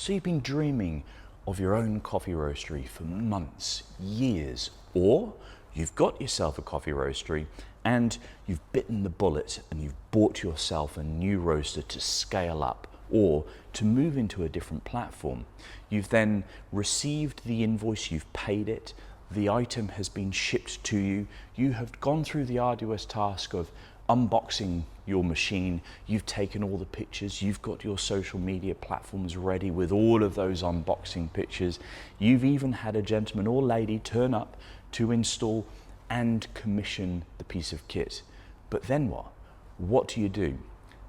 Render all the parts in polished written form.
So you've been dreaming of your own coffee roastery for months, years, or you've got yourself a coffee roastery and you've bitten the bullet and you've bought yourself a new roaster to scale up or to move into a different platform. You've then received the invoice, you've paid it, the item has been shipped to you, you have gone through the arduous task of unboxing your machine, you've taken all the pictures, you've got your social media platforms ready with all of those unboxing pictures, you've even had a gentleman or lady turn up to install and commission the piece of kit. But then what? What do you do?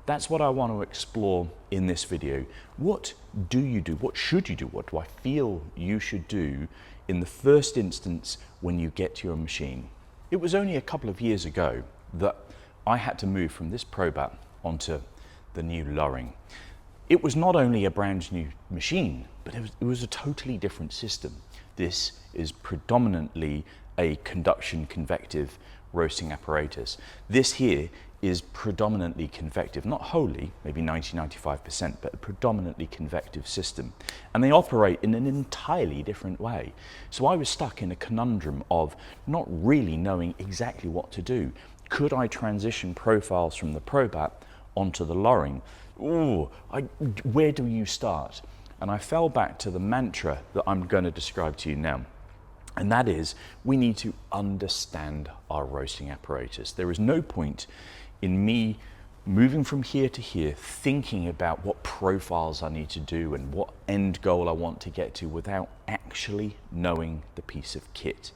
That's what I want to explore in this video. What do you do? What should you do? What do I feel you should do in the first instance when you get your machine? It was only a couple of years ago that I had to move from this Probat onto the new Loring. It was not only a brand new machine, but it was a totally different system. This is predominantly a conduction convective roasting apparatus. This here is predominantly convective, not wholly, maybe 90–95%, but a predominantly convective system. And they operate in an entirely different way. So I was stuck in a conundrum of not really knowing exactly what to do. Could I transition profiles from the Probat onto the Loring? Where do you start? And I fell back to the mantra that I'm going to describe to you now. And that is, we need to understand our roasting apparatus. There is no point in me moving from here to here, thinking about what profiles I need to do and what end goal I want to get to without actually knowing the piece of kit.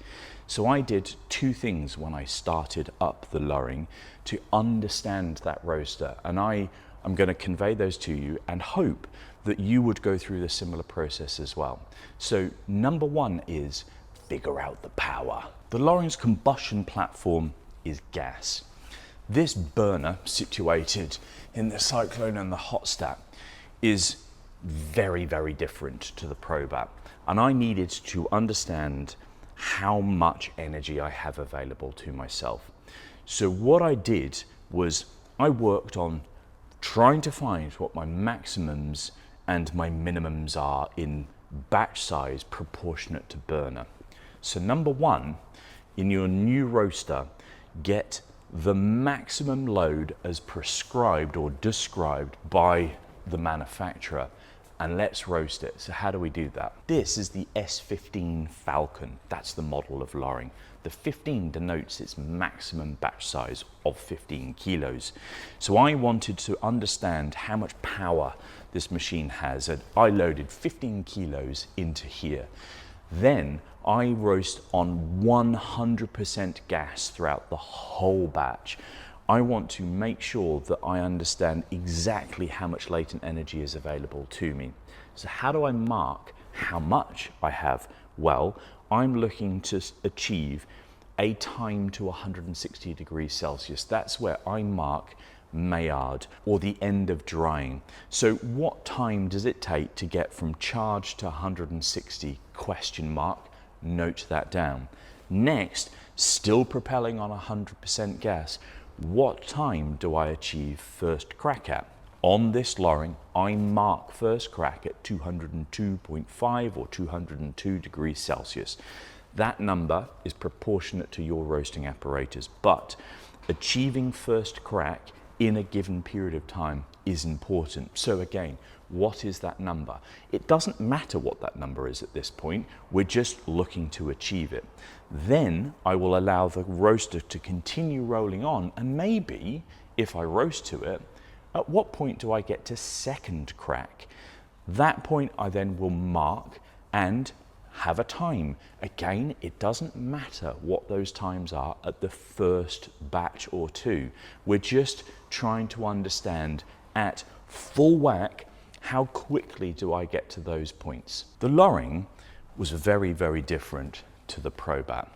So I did two things when I started up the Loring to understand that roaster, and I'm going to convey those to you and hope that you would go through the similar process as well. So number one is figure out the power. The Loring's combustion platform is gas. This burner situated in the Cyclone and the Hot Stat is very, very different to the Probat. And I needed to understand how much energy I have available to myself. So what I did was I worked on trying to find what my maximums and my minimums are in batch size proportionate to burner. So number one, in your new roaster, get the maximum load as prescribed or described by the manufacturer, and let's roast it. So how do we do that? This is the S15 Falcon. That's the model of Loring. The 15 denotes its maximum batch size of 15 kilos. So I wanted to understand how much power this machine has, and I loaded 15 kilos into here. Then I roast on 100% gas throughout the whole batch. I want to make sure that I understand exactly how much latent energy is available to me. So how do I mark how much I have? Well, I'm looking to achieve a time to 160 degrees Celsius. That's where I mark Maillard, or the end of drying. So what time does it take to get from charge to 160? Question mark. Note that down. Next, still propelling on 100% gas, what time do I achieve first crack at? On this Loring, I mark first crack at 202.5 or 202 degrees Celsius. That number is proportionate to your roasting apparatus, but achieving first crack in a given period of time is important. So again, what is that number? It doesn't matter what that number is at this point, we're just looking to achieve it. Then I will allow the roaster to continue rolling on, and maybe if I roast to it, at what point do I get to second crack? That point I then will mark and have a time. Again, it doesn't matter what those times are at the first batch or two. We're just trying to understand at full whack, how quickly do I get to those points? The Loring was very, very different to the Probat.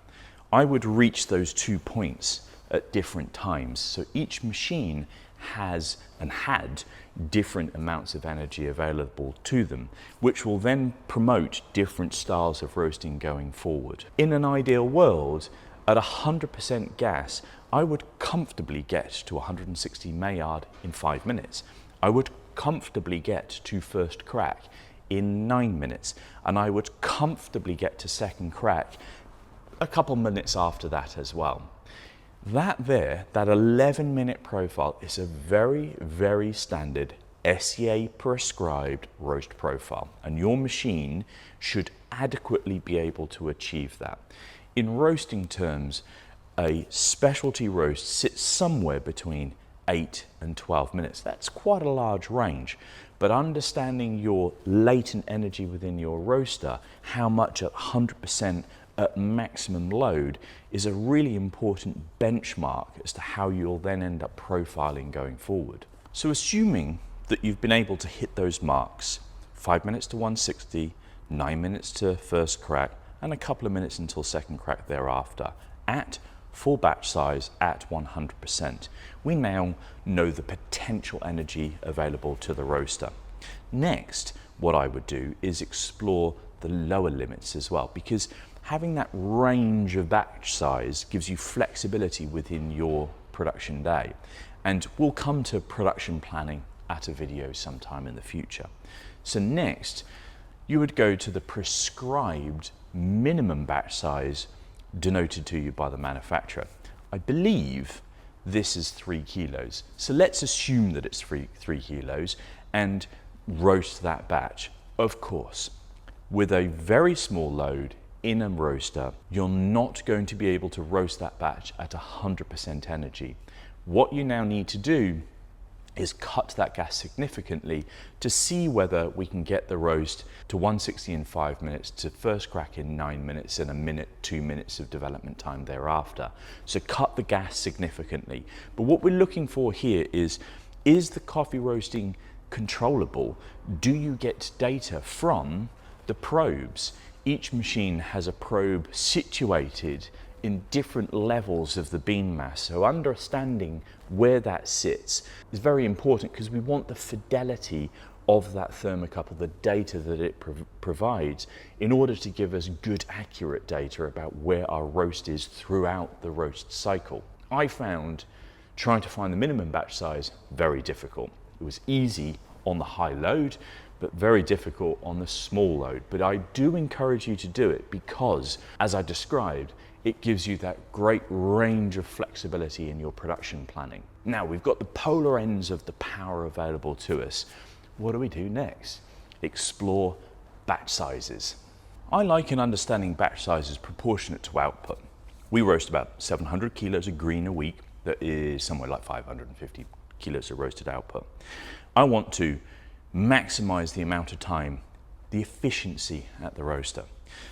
I would reach those 2 points at different times. So each machine has and had different amounts of energy available to them, which will then promote different styles of roasting going forward. In an ideal world, at 100% gas, I would comfortably get to 160 Maillard in 5 minutes. I would comfortably get to first crack in 9 minutes, and I would comfortably get to second crack a couple minutes after that as well. That 11-minute profile is a very, very standard SEA prescribed roast profile, and your machine should adequately be able to achieve that. In roasting terms, a specialty roast sits somewhere between 8 and 12 minutes. That's quite a large range, but understanding your latent energy within your roaster, how much at 100% at maximum load, is a really important benchmark as to how you'll then end up profiling going forward. So assuming that you've been able to hit those marks, 5 minutes to 160, 9 minutes to first crack, and a couple of minutes until second crack thereafter, at full batch size at 100%. We now know the potential energy available to the roaster. Next, what I would do is explore the lower limits as well, because having that range of batch size gives you flexibility within your production day. And we'll come to production planning at a video sometime in the future. So next, you would go to the prescribed minimum batch size denoted to you by the manufacturer. I believe this is 3 kilos. So let's assume that it's 3 kilos and roast that batch. Of course, with a very small load in a roaster, you're not going to be able to roast that batch at 100% energy. What you now need to do is cut that gas significantly to see whether we can get the roast to 160 in 5 minutes, to first crack in 9 minutes, and a minute, 2 minutes of development time thereafter. So cut the gas significantly. But what we're looking for here is the coffee roasting controllable? Do you get data from the probes? Each machine has a probe situated in different levels of the bean mass, so understanding where that sits is very important, because we want the fidelity of that thermocouple, the data that it provides, in order to give us good, accurate data about where our roast is throughout the roast cycle. I found trying to find the minimum batch size very difficult. It was easy on the high load, but very difficult on the small load. But I do encourage you to do it because, as I described, it gives you that great range of flexibility in your production planning. Now, we've got the polar ends of the power available to us. What do we do next? Explore batch sizes. I like in understanding batch sizes proportionate to output. We roast about 700 kilos of green a week. That is somewhere like 550 kilos of roasted output. I want to maximize the amount of time, the efficiency at the roaster.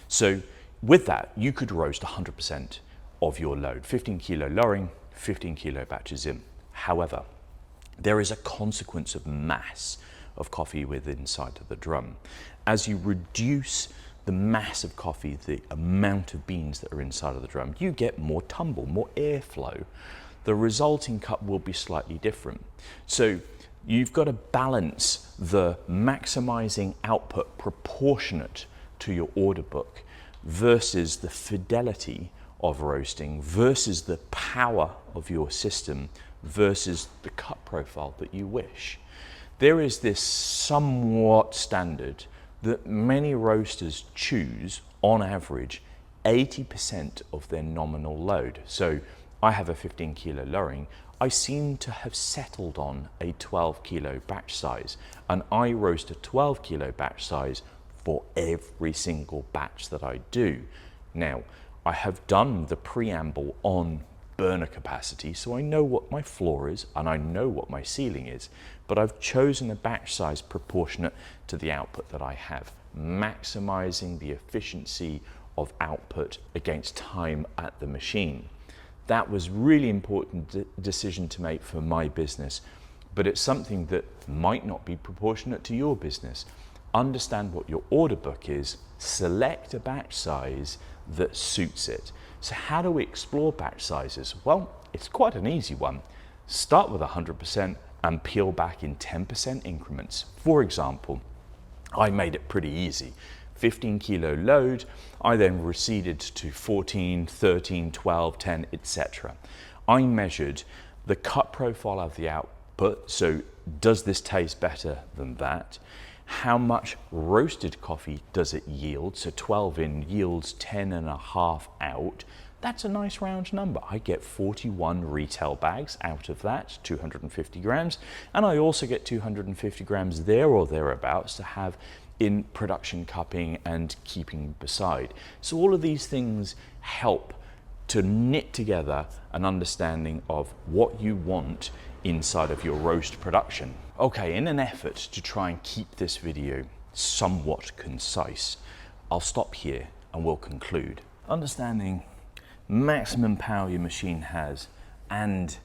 So with that, you could roast 100% of your load, 15 kilo Loring, 15 kilo batches in. However, there is a consequence of mass of coffee within inside of the drum. As you reduce the mass of coffee, the amount of beans that are inside of the drum, you get more tumble, more airflow. The resulting cup will be slightly different. So you've got to balance the maximizing output proportionate to your order book versus the fidelity of roasting versus the power of your system versus the cut profile that you wish. There is this somewhat standard that many roasters choose, on average, 80% of their nominal load. So I have a 15 kilo Loring. I seem to have settled on a 12 kilo batch size, and I roast a 12 kilo batch size for every single batch that I do. Now, I have done the preamble on burner capacity, so I know what my floor is and I know what my ceiling is, but I've chosen a batch size proportionate to the output that I have, maximizing the efficiency of output against time at the machine. That was really important decision to make for my business, but it's something that might not be proportionate to your business. Understand what your order book is, select a batch size that suits it. So how do we explore batch sizes? Well, it's quite an easy one. Start with 100% and peel back in 10% increments. For example, I made it pretty easy. 15 kilo load, I then receded to 14, 13, 12, 10, etc. I measured the cut profile of the output, so does this taste better than that? How much roasted coffee does it yield? So 12 in yields 10.5 out. That's a nice round number. I get 41 retail bags out of that, 250 grams, and I also get 250 grams there or thereabouts to have in production cupping and keeping beside. So all of these things help to knit together an understanding of what you want inside of your roast production. Okay, in an effort to try and keep this video somewhat concise, I'll stop here and we'll conclude. Understanding maximum power your machine has and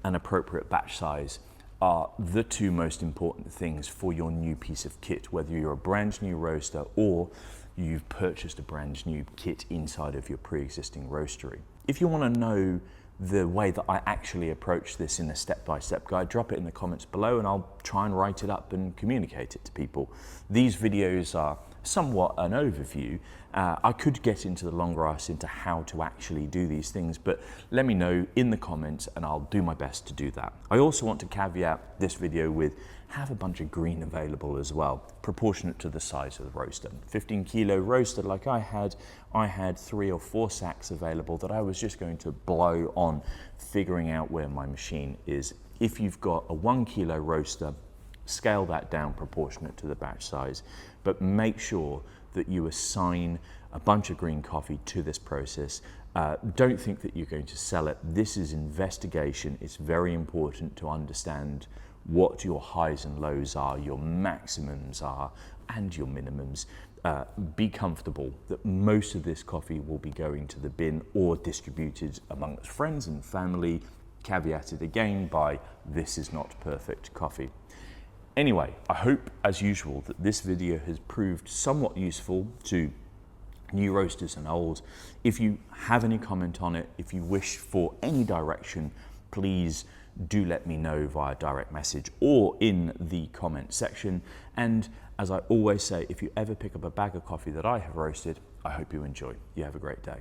an appropriate batch size are the two most important things for your new piece of kit, whether you're a brand new roaster or you've purchased a brand new kit inside of your pre-existing roastery. If you want to know the way that I actually approach this in a step-by-step guide, drop it in the comments below and I'll try and write it up and communicate it to people. These videos are somewhat an overview. I could get into the longer ice into how to actually do these things, but let me know in the comments and I'll do my best to do that. I also want to caveat this video with have a bunch of green available as well, proportionate to the size of the roaster. 15 kilo roaster like I had 3 or 4 sacks available that I was just going to blow on figuring out where my machine is. If you've got a 1 kilo roaster, scale that down proportionate to the batch size, but make sure that you assign a bunch of green coffee to this process. Don't think that you're going to sell it. This is investigation. It's very important to understand what your highs and lows are, your maximums are, and your minimums. Be comfortable that most of this coffee will be going to the bin or distributed amongst friends and family, caveated again by this is not perfect coffee. Anyway, I hope, as usual, that this video has proved somewhat useful to new roasters and old. If you have any comment on it, if you wish for any direction, please do let me know via direct message or in the comment section. And as I always say, if you ever pick up a bag of coffee that I have roasted, I hope you enjoy. You have a great day.